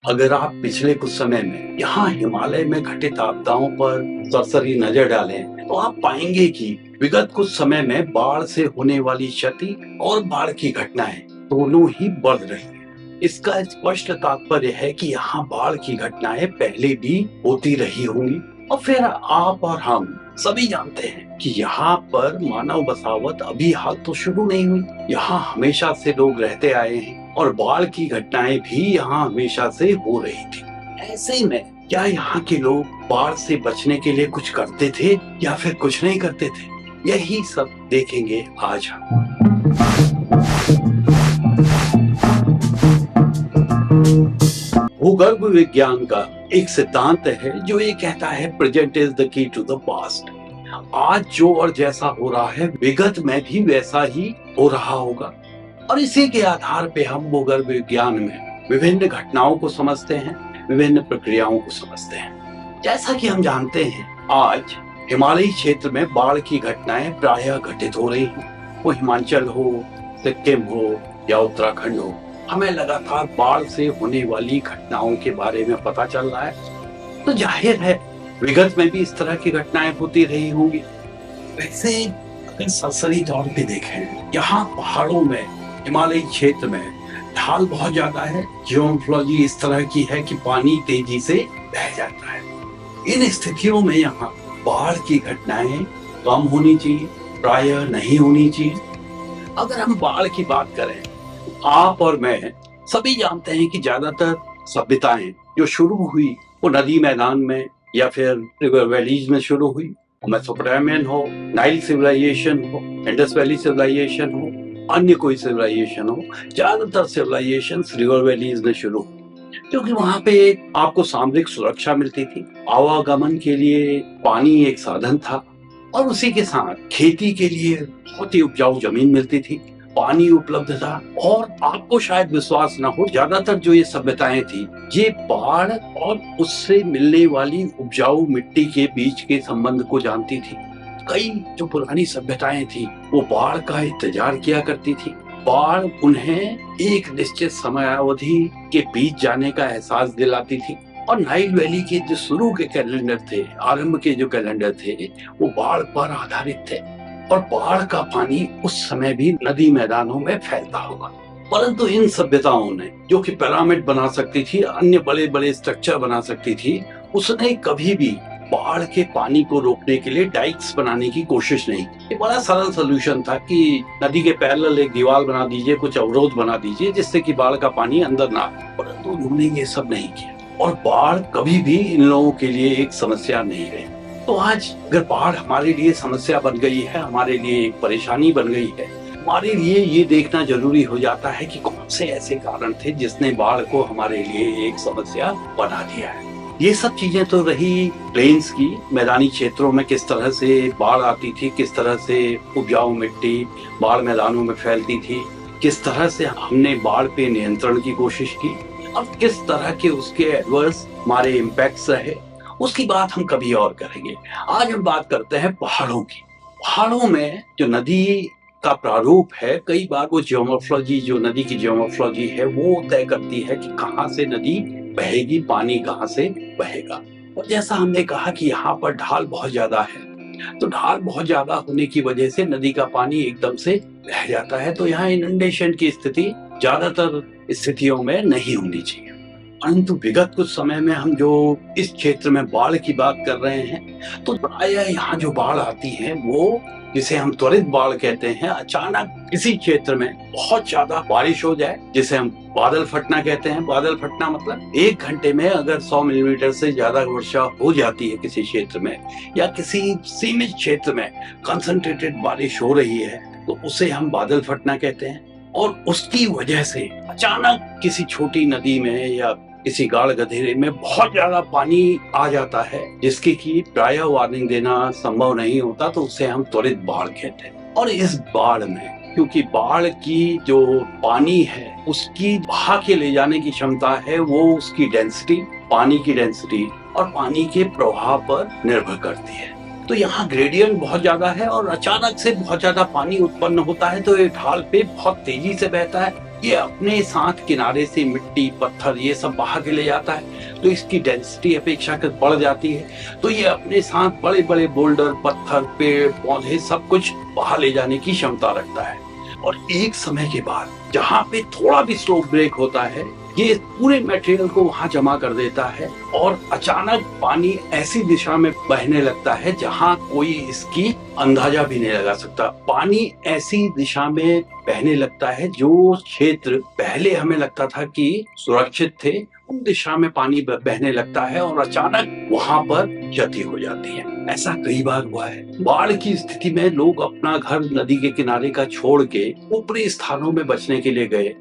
अगर आप पिछले कुछ समय में यहाँ हिमालय में घटित आपदाओं पर सरसरी नजर डालें, तो आप पाएंगे कि विगत कुछ समय में बाढ़ से होने वाली क्षति और बाढ़ की घटनाएं दोनों ही बढ़ रही हैं। इसका स्पष्ट तात्पर्य है कि यहाँ बाढ़ की घटनाएं पहले भी होती रही होंगी और फिर आप और हम सभी जानते हैं कि यहाँ पर मानव बसावट अभी हाल तो शुरू नहीं हुई। यहाँ हमेशा से लोग रहते आए हैं और बाढ़ की घटनाएं भी यहाँ हमेशा से हो रही थी। ऐसे में क्या यहाँ के लोग बाढ़ से बचने के लिए कुछ करते थे या फिर कुछ नहीं करते थे, यही सब देखेंगे आज हम। भूगर्भ विज्ञान का एक सिद्धांत है जो ये कहता है present is the key to the past. आज जो और जैसा हो रहा है विगत में भी वैसा ही हो रहा होगा और इसी के आधार पे हम भूगर्भ विज्ञान में विभिन्न घटनाओं को समझते हैं, विभिन्न प्रक्रियाओं को समझते हैं। जैसा कि हम जानते हैं, आज हिमालयी क्षेत्र में बाढ़ की घटनाएं प्रायः घटित हो रही हैं। वो हिमाचल हो, सिक्किम हो या उत्तराखंड हो, हमें लगातार बाढ़ से होने वाली घटनाओं के बारे में पता चल रहा है। तो जाहिर है विगत में भी इस तरह की घटनाएं होती रही होंगी। वैसे अगर सरसरी तौर पे देखें, यहाँ पहाड़ों में, हिमालयी क्षेत्र में ढाल बहुत ज्यादा है। जियोमोर्फोलॉजी इस तरह की है कि पानी तेजी से बह जाता है। इन स्थितियों में यहाँ बाढ़ की घटनाएं कम होनी चाहिए, प्रायः नहीं होनी चाहिए। अगर हम बाढ़ की बात करें, आप और मैं सभी जानते हैं कि ज्यादातर सभ्यताएं जो शुरू हुई वो नदी मैदान में या फिर रिवर वैलीज में शुरू हुई। मेसोपोटामियन हो, नाइल सिविलाइजेशन हो, इंडस वैली सिविलाइजेशन हो, अन्य कोई सिविलाइजेशन हो, ज्यादातर सिविलाइजेशन रिवर वैलीज में शुरू हुई, क्योंकि वहां पे आपको सामरिक सुरक्षा मिलती थी, आवागमन के लिए पानी एक साधन था और उसी के साथ खेती के लिए बहुत ही उपजाऊ जमीन मिलती थी, पानी उपलब्ध था। और आपको शायद विश्वास ना हो, ज्यादातर जो ये सभ्यताएं थी ये बाढ़ और उससे मिलने वाली उपजाऊ मिट्टी के बीच के संबंध को जानती थी। कई जो पुरानी सभ्यताएं थी वो बाढ़ का इंतजार किया करती थी। बाढ़ उन्हें एक निश्चित समयावधि के बीच जाने का एहसास दिलाती थी और नाइल वैली के जो शुरू के कैलेंडर थे, आरंभ के जो कैलेंडर थे, वो बाढ़ पर आधारित थे और बाढ़ का पानी उस समय भी नदी मैदानों में फैलता होगा। परंतु इन सभ्यताओं ने, जो कि पिरामिड बना सकती थी, अन्य बड़े बड़े स्ट्रक्चर बना सकती थी, उसने कभी भी बाढ़ के पानी को रोकने के लिए डाइक्स बनाने की कोशिश नहीं की। बड़ा सरल सोल्यूशन था कि नदी के पैरेलल एक दीवार बना दीजिए, कुछ अवरोध बना दीजिए जिससे कि बाढ़ का पानी अंदर ना आए। परंतु उन्होंने ये सब नहीं किया और बाढ़ कभी भी इन लोगों के लिए एक समस्या नहीं रही। तो आज अगर बाढ़ हमारे लिए समस्या बन गई है, हमारे लिए एक परेशानी बन गई है, हमारे लिए ये देखना जरूरी हो जाता है कि कौन से ऐसे कारण थे जिसने बाढ़ को हमारे लिए एक समस्या बना दिया है। ये सब चीजें तो रही प्लेन्स की, मैदानी क्षेत्रों में किस तरह से बाढ़ आती थी, किस तरह से उपजाऊ मिट्टी बाढ़ मैदानों में फैलती थी, किस तरह से हमने बाढ़ पे नियंत्रण की कोशिश की और किस तरह के उसके एडवर्स हमारे इम्पैक्ट्स रहे, उसकी बात हम कभी और करेंगे। आज हम बात करते हैं पहाड़ों की। पहाड़ों में जो नदी का प्रारूप है, कई बार वो जियोमोर्फोलॉजी, जो नदी की जियोमोर्फोलॉजी है, वो तय करती है कि कहाँ से नदी बहेगी, पानी कहाँ से बहेगा। और जैसा हमने कहा कि यहाँ पर ढाल बहुत ज्यादा है, तो ढाल बहुत ज्यादा होने की वजह से नदी का पानी एकदम से बह जाता है। तो यहाँ इनंडेशन की स्थिति ज्यादातर स्थितियों में नहीं होनी चाहिए। परंतु विगत कुछ समय में हम जो इस क्षेत्र में बाढ़ की बात कर रहे हैं, तो प्रायः यहाँ जो बाढ़ आती है वो, जिसे हम त्वरित बाढ़ कहते हैं, अचानक किसी क्षेत्र में बहुत ज्यादा बारिश हो जाए, जिसे हम बादल फटना कहते हैं। बादल फटना मतलब एक घंटे में अगर 100 मिलीमीटर से ज्यादा वर्षा हो जाती है किसी क्षेत्र में, या किसी सीमित क्षेत्र में कंसंट्रेटेड बारिश हो रही है, तो उसे हम बादल फटना कहते हैं। और उसकी वजह से अचानक किसी छोटी नदी में या किसी गाढ़ गधेरे में बहुत ज्यादा पानी आ जाता है, जिसकी की प्रायः वार्निंग देना संभव नहीं होता, तो उसे हम त्वरित बाढ़ कहते हैं। और इस बाढ़ में, क्योंकि बाढ़ की जो पानी है उसकी बहा के ले जाने की क्षमता है, वो उसकी डेंसिटी, पानी की डेंसिटी और पानी के प्रवाह पर निर्भर करती है। तो यहाँ ग्रेडियंट बहुत ज्यादा है और अचानक से बहुत ज्यादा पानी उत्पन्न होता है, तो ये ढाल पे बहुत तेजी से बहता है ये अपने साथ किनारे से मिट्टी, पत्थर ये सब बहा के ले जाता है, तो इसकी डेंसिटी अपेक्षाकृत बढ़ जाती है। तो ये अपने साथ बड़े-बड़े बोल्डर, पत्थर, पेड़, पौधे सब कुछ बहा ले जाने की क्षमता रखता है। और एक समय के बाद जहाँ पे थोड़ा भी स्लोप ब्रेक होता है, ये पूरे मटेरियल को वहां जमा कर देता है और अचानक पानी ऐसी दिशा में बहने लगता है जहां कोई इसकी अंदाजा भी नहीं लगा सकता। पानी ऐसी दिशा में बहने लगता है जो क्षेत्र पहले हमें लगता था कि सुरक्षित थे, उन दिशा में पानी बहने लगता है और अचानक वहां पर क्षति हो जाती है। ऐसा कई बार हुआ है। बाढ़ की स्थिति में लोग अपना घर नदी के किनारे का छोड़ के ऊपरी स्थानों में बचने के लिए गए,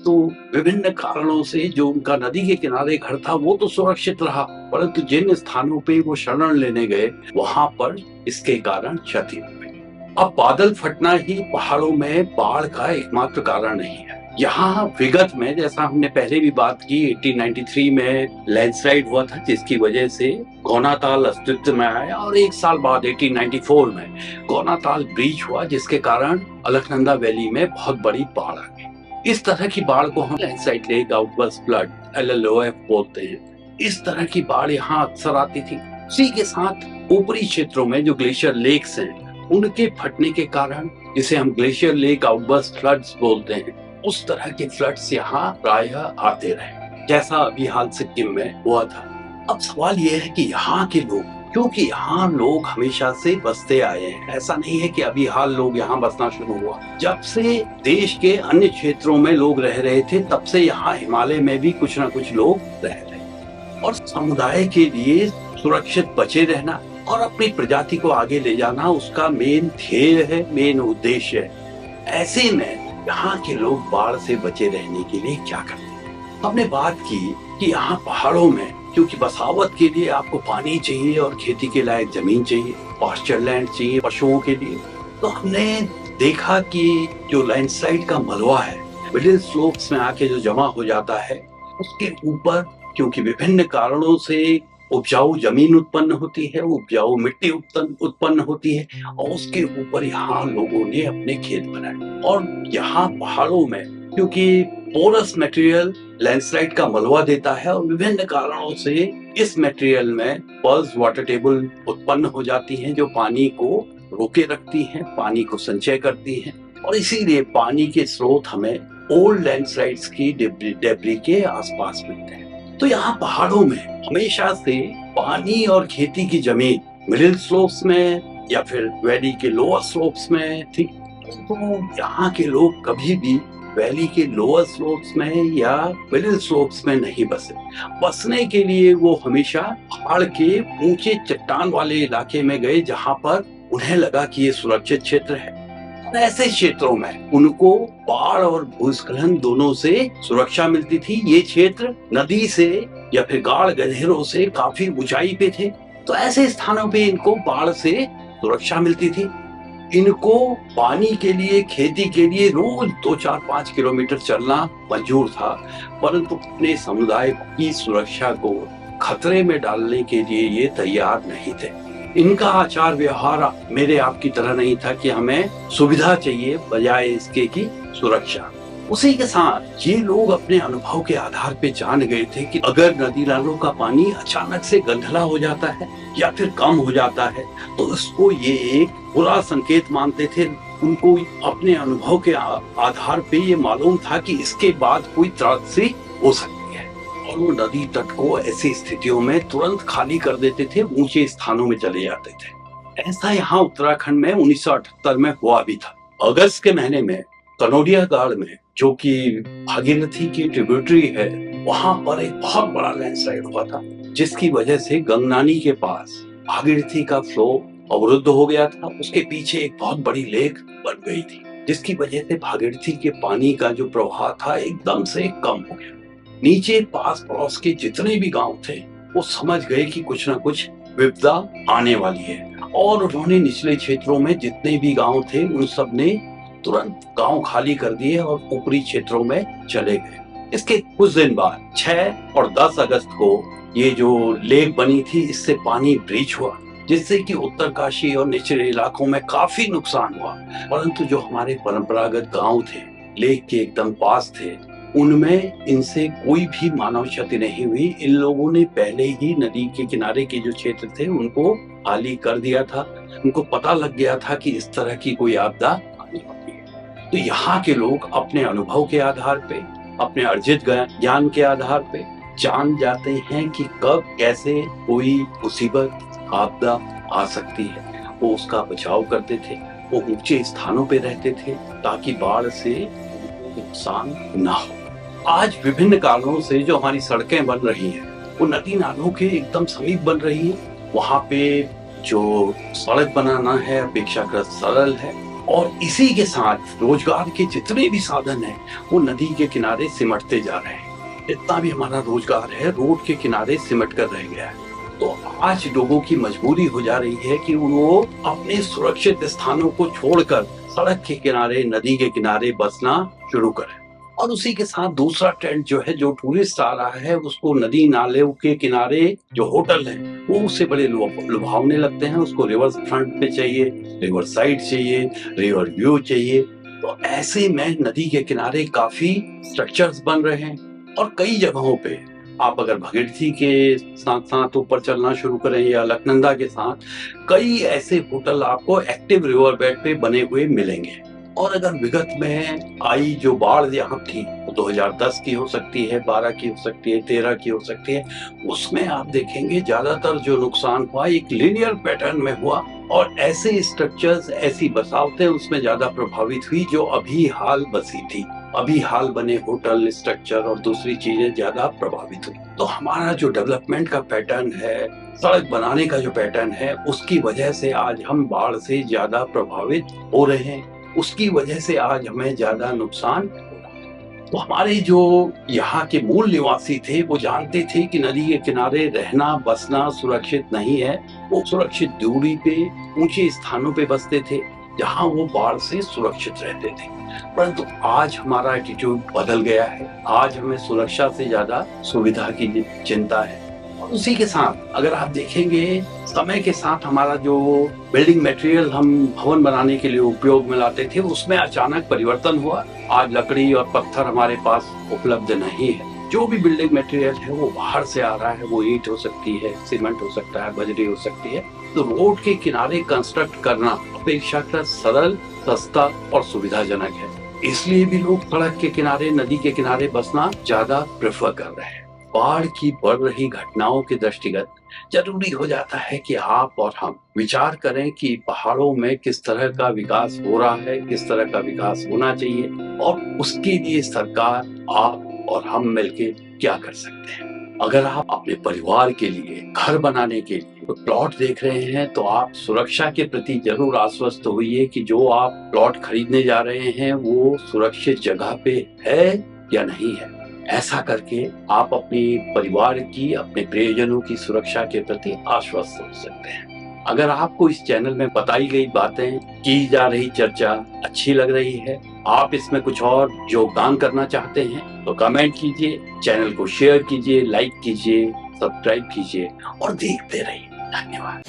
तो विभिन्न कारणों से जो उनका नदी के किनारे घर था वो तो सुरक्षित रहा, परंतु जिन स्थानों पे वो शरण लेने गए वहां पर इसके कारण क्षति हो गई। अब बादल फटना ही पहाड़ों में बाढ़ का एकमात्र कारण नहीं है। यहाँ विगत में, जैसा हमने पहले भी बात की, 1893 में लैंडस्लाइड हुआ था जिसकी वजह से गौनाताल अस्तित्व में आया, और एक साल बाद 1894 में गौनाताल ब्रीच हुआ जिसके कारण अलकनंदा वैली में बहुत बड़ी बाढ़ आ गई। इस तरह की बाढ़ को हम landslide lake outburst flood LLOF बोलते हैं। इस तरह की बाढ़ यहाँ अक्सर आती थी। उसी के साथ ऊपरी क्षेत्रों में जो ग्लेशियर लेक्स हैं उनके फटने के कारण, जिसे हम ग्लेशियर लेक आउटबर्स्ट फ्लड्स बोलते हैं, उस तरह के फ्लड्स यहाँ प्रायः आते रहे, जैसा अभी हाल सिक्किम में हुआ था। अब सवाल यह है कि यहाँ के लोग, क्योंकि यहाँ लोग हमेशा से बसते आए हैं, ऐसा नहीं है कि अभी हाल लोग यहाँ बसना शुरू हुआ। जब से देश के अन्य क्षेत्रों में लोग रह रहे थे तब से यहाँ हिमालय में भी कुछ ना कुछ लोग रह रहे, और समुदाय के लिए सुरक्षित बचे रहना और अपनी प्रजाति को आगे ले जाना उसका मेन ध्येय है, मेन उद्देश्य है। ऐसे में यहाँ के लोग बाढ़ से बचे रहने के लिए क्या करते हैं? हमने बात की कि यहाँ पहाड़ों में क्योंकि बसावत के लिए आपको पानी चाहिए और खेती के लायक जमीन चाहिए, पास्चर लैंड चाहिए पशुओं के लिए, तो हमने देखा कि जो लैंडस्लाइड का मलबा है मिडिल स्लोप्स में आके जो जमा हो जाता है, उसके ऊपर क्योंकि विभिन्न कारणों से उपजाऊ जमीन उत्पन्न होती है, उपजाऊ मिट्टी उत्पन्न होती है, और उसके ऊपर यहाँ लोगों ने अपने खेत बनाए। और यहाँ पहाड़ों में क्योंकि पोरस मटेरियल लैंडस्लाइड का मलबा देता है और विभिन्न कारणों से इस मटेरियल में पर्स वाटर टेबल उत्पन्न हो जाती हैं जो पानी को रोके रखती हैं, पानी को संचय करती हैं, और इसीलिए पानी के स्रोत हमें ओल्ड लैंडस्लाइड्स की डेब्री के आसपास मिलते हैं। तो यहाँ पहाड़ों में हमेशा से पानी और खेती की जमीन मिडिल स्लोप्स में या फिर वैली के लोअर स्लोप्स में थी, तो यहाँ के लोग कभी भी वैली के लोअर स्लोप्स में या मिडिल स्लोप्स में नहीं बसे। बसने के लिए वो हमेशा पहाड़ के ऊंचे चट्टान वाले इलाके में गए जहां पर उन्हें लगा कि ये सुरक्षित क्षेत्र है। और ऐसे क्षेत्रों में उनको बाढ़ और भूस्खलन दोनों से सुरक्षा मिलती थी। ये क्षेत्र नदी से या फिर गाढ़ गहरों से काफी ऊंचाई पे थे, तो ऐसे स्थानों पे इनको बाढ़ से सुरक्षा मिलती थी। इनको पानी के लिए, खेती के लिए रोज 2-4-5 किलोमीटर चलना मंजूर था, परंतु अपने समुदाय की सुरक्षा को खतरे में डालने के लिए ये तैयार नहीं थे। इनका आचार व्यवहार मेरे आपकी तरह नहीं था कि हमें सुविधा चाहिए बजाय इसके की सुरक्षा। उसी के साथ ये लोग अपने अनुभव के आधार पे जान गए थे कि अगर नदी नालों का पानी अचानक से गंधला हो जाता है या फिर कम हो जाता है तो इसको ये एक बुरा संकेत मानते थे। उनको अपने अनुभव के आधार पे ये मालूम था कि इसके बाद कोई त्रासदी हो सकती है, और वो नदी तट को ऐसी स्थितियों में तुरंत खाली कर देते थे, ऊंचे स्थानों में चले जाते थे। ऐसा यहाँ उत्तराखंड में 1978 में हुआ भी था। अगस्त के महीने में कनोडिया गाड़ में, जो कि भागीरथी की ट्रिब्यूटरी है, वहां पर एक बहुत बड़ा लैंडस्लाइड हुआ था जिसकी वजह से गंगनानी के पास भागीरथी का फ्लो अवरुद्ध हो गया था। उसके पीछे एक बहुत बड़ी लेक बन गई थी जिसकी वजह से भागीरथी के पानी का जो प्रवाह था एकदम से कम हो गया। नीचे पास पड़ोस के जितने भी गांव थे वो समझ गए कि कुछ ना कुछ विपदा आने वाली है, और उन्होंने निचले क्षेत्रों में जितने भी गांव थे उन सब ने तुरंत गांव खाली कर दिए और ऊपरी क्षेत्रों में चले गए। इसके कुछ दिन बाद 6 और 10 अगस्त को ये जो लेक बनी थी इससे पानी ब्रीच हुआ, जिससे कि उत्तरकाशी और निचले इलाकों में काफी नुकसान हुआ, परंतु जो हमारे परंपरागत गांव थे लेक के एकदम पास थे, उनमें इनसे कोई भी मानव क्षति नहीं हुई। इन लोगों ने पहले ही नदी के किनारे के जो क्षेत्र थे उनको खाली कर दिया था। उनको पता लग गया था कि इस तरह की कोई आपदा आने वाली है। तो यहाँ के लोग अपने अनुभव के आधार पे, अपने अर्जित ज्ञान के आधार पे जान जाते हैं कि कब कैसे कोई मुसीबत, आपदा आ सकती है। वो उसका बचाव करते थे। वो ऊंचे स्थानों पे रहते थे ताकि बाढ़ से नुकसान ना हो। आज विभिन्न कारणों से जो हमारी सड़कें बन रही हैं, वो नदी नालों के एकदम समीप बन रही हैं। वहाँ पे जो सड़क बनाना है अपेक्षाकृत सरल है, और इसी के साथ रोजगार के जितने भी साधन हैं वो नदी के किनारे सिमटते जा रहे हैं। इतना भी हमारा रोजगार है रोड के किनारे सिमट कर रह गया है। तो आज लोगों की मजबूरी हो जा रही है कि वो अपने सुरक्षित स्थानों को छोड़कर सड़क के किनारे, नदी के किनारे बसना शुरू करें। और उसी के साथ दूसरा ट्रेंड जो है, जो टूरिस्ट आ रहा है, उसको नदी नाले के किनारे जो होटल है वो उससे बड़े लुभावने लगते हैं। उसको रिवर फ्रंट पे चाहिए, रिवर साइड चाहिए, रिवर व्यू चाहिए। तो ऐसे में नदी के किनारे काफी स्ट्रक्चर्स बन रहे हैं। और कई जगहों पे आप अगर भगीरथी के साथ साथ ऊपर चलना शुरू करें या अलकनंदा के साथ, कई ऐसे होटल आपको एक्टिव रिवर बेड पे बने हुए मिलेंगे। और अगर विगत में आई जो बाढ़ यहाँ थी, वो 2010 की हो सकती है, 12 की हो सकती है, 13 की हो सकती है, उसमें आप देखेंगे ज्यादातर जो नुकसान हुआ एक लीनियर पैटर्न में हुआ। और ऐसे स्ट्रक्चर्स, ऐसी बसावटें उसमें ज्यादा प्रभावित हुई जो अभी हाल बसी थी। अभी हाल बने होटल, स्ट्रक्चर और दूसरी चीजें ज्यादा प्रभावित हुई। तो हमारा जो डेवलपमेंट का पैटर्न है, सड़क बनाने का जो पैटर्न है, उसकी वजह से आज हम बाढ़ से ज्यादा प्रभावित हो रहे हैं। उसकी वजह से आज हमें ज्यादा नुकसान हो रहा है। तो हमारे जो यहाँ के मूल निवासी थे वो जानते थे कि नदी के किनारे रहना, बसना सुरक्षित नहीं है। वो सुरक्षित दूरी पे, ऊंचे स्थानों पे बसते थे जहाँ वो बाढ़ से सुरक्षित रहते थे। परंतु आज हमारा एटीट्यूड बदल गया है। आज हमें सुरक्षा से ज्यादा सुविधा की चिंता है। और उसी के साथ अगर आप देखेंगे, समय के साथ हमारा जो बिल्डिंग मटेरियल हम भवन बनाने के लिए उपयोग में लाते थे, उसमें अचानक परिवर्तन हुआ। आज लकड़ी और पत्थर हमारे पास उपलब्ध नहीं है। जो भी बिल्डिंग मटेरियल है वो बाहर से आ रहा है। वो ईंट हो सकती है, सीमेंट हो सकता है, बजरी हो सकती है। तो रोड के किनारे कंस्ट्रक्ट करना अपेक्षाकृत सरल, सस्ता और सुविधाजनक है। इसलिए भी लोग सड़क के किनारे, नदी के किनारे बसना ज्यादा प्रेफर कर रहे हैं। बाढ़ की बढ़ रही घटनाओं के दृष्टिगत जरूरी हो जाता है कि आप और हम विचार करें कि पहाड़ों में किस तरह का विकास हो रहा है, किस तरह का विकास होना चाहिए, और उसके लिए सरकार, आप और हम मिलके क्या कर सकते हैं। अगर आप अपने परिवार के लिए, घर बनाने के लिए तो प्लॉट देख रहे हैं, तो आप सुरक्षा के प्रति जरूर आश्वस्त होइए कि जो आप प्लॉट खरीदने जा रहे हैं वो सुरक्षित जगह पे है या नहीं है। ऐसा करके आप अपने परिवार की, अपने प्रियजनों की सुरक्षा के प्रति आश्वस्त हो सकते हैं। अगर आपको इस चैनल में बताई गई बातें, की जा रही चर्चा अच्छी लग रही है, आप इसमें कुछ और योगदान करना चाहते हैं, तो कमेंट कीजिए, चैनल को शेयर कीजिए, लाइक कीजिए, सब्सक्राइब कीजिए और देखते रहिए। धन्यवाद।